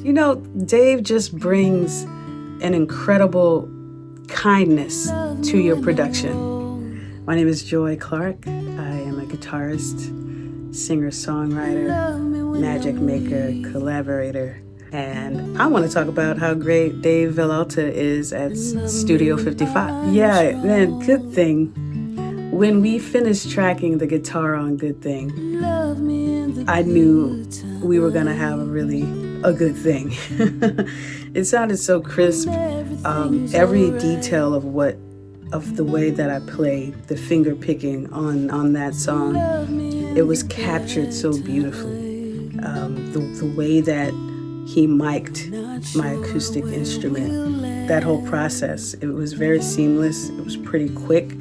You know, Dave just brings an incredible kindness to your production. My name is Joy Clark. I am a guitarist, singer-songwriter, magic maker, collaborator, and I want to talk about how great Dave Villalta is at Studio 55. Yeah, man, Good Thing. When we finished tracking the guitar on Good Thing, I knew we were going to have a good thing. It sounded so crisp. Every detail of the way that I played, the finger picking on that song, it was captured so beautifully. The way that he mic'd my acoustic instrument, that whole process, it was very seamless. It was pretty quick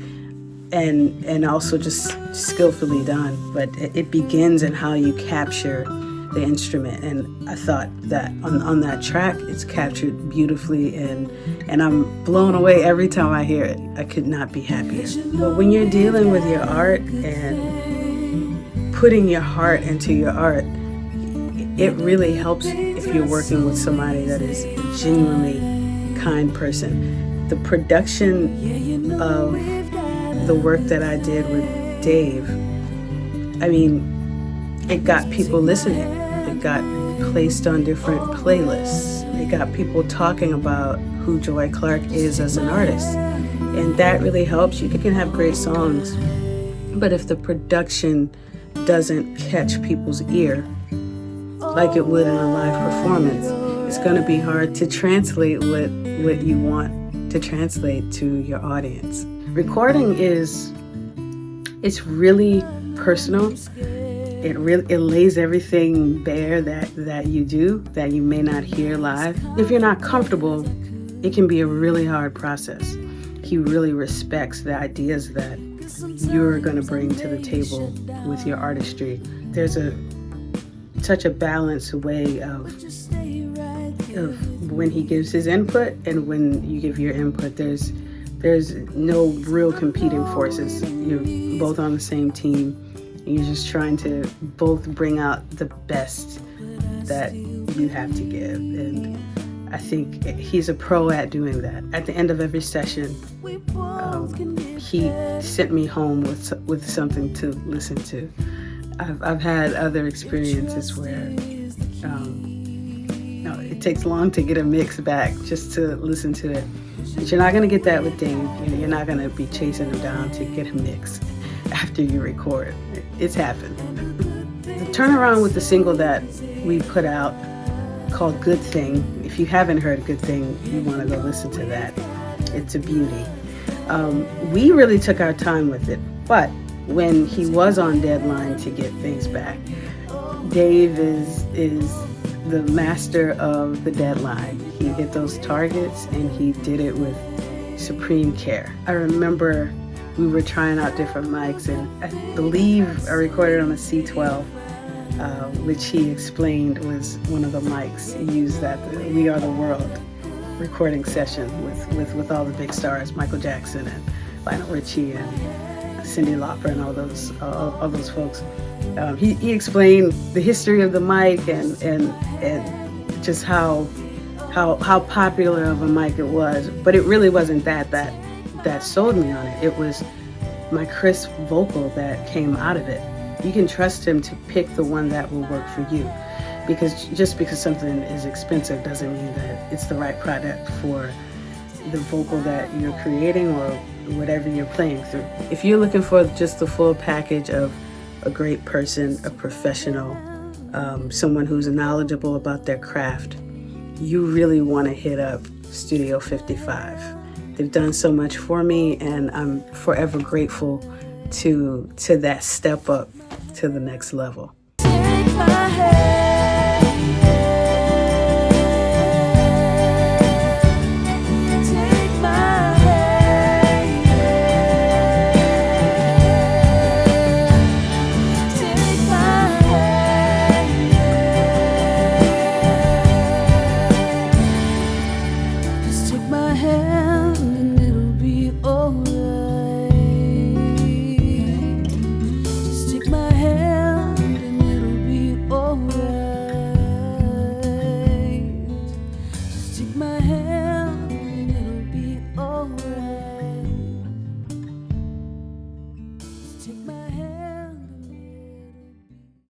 and also just skillfully done. But it begins in how you capture the instrument, and I thought that on that track it's captured beautifully, and I'm blown away every time I hear it. I could not be happier. But when you're dealing with your art and putting your heart into your art, it really helps if you're working with somebody that is a genuinely kind person. The production of the work that I did with Dave, I mean, it got people listening. It got placed on different playlists. It got people talking about who Joy Clark is as an artist. And that really helps. You can have great songs, but if the production doesn't catch people's ear like it would in a live performance, it's going to be hard to translate what you want to translate to your audience. Recording it's really personal. It lays everything bare that you do, that you may not hear live. If you're not comfortable, it can be a really hard process. He really respects the ideas that you're going to bring to the table with your artistry. There's such a balanced way of when he gives his input and when you give your input. There's no real competing forces. You're both on the same team. You're just trying to both bring out the best that you have to give. And I think he's a pro at doing that. At the end of every session, he sent me home with something to listen to. I've had other experiences where it takes long to get a mix back just to listen to it. But you're not going to get that with Dave. You're not going to be chasing him down to get a mix after you record. It's happened. The turnaround with the single that we put out called Good Thing, if you haven't heard Good Thing, you want to go listen to that. It's a beauty. We really took our time with it, but when he was on deadline to get things back, Dave is the master of the deadline. He hit those targets and he did it with supreme care. I remember we were trying out different mics, and I believe I recorded on a C12, which he explained was one of the mics he used at the We Are the World recording session with all the big stars, Michael Jackson and Lionel Richie and Cyndi Lauper and all those folks. He explained the history of the mic and just how popular of a mic it was, but it really wasn't that sold me on it. It was my crisp vocal that came out of it. You can trust him to pick the one that will work for you, because just because something is expensive doesn't mean that it's the right product for the vocal that you're creating or whatever you're playing through. If you're looking for just the full package of a great person, a professional, someone who's knowledgeable about their craft, you really want to hit up Studio 55. They've done so much for me, and I'm forever grateful to that step up to the next level. Take my hand. Take my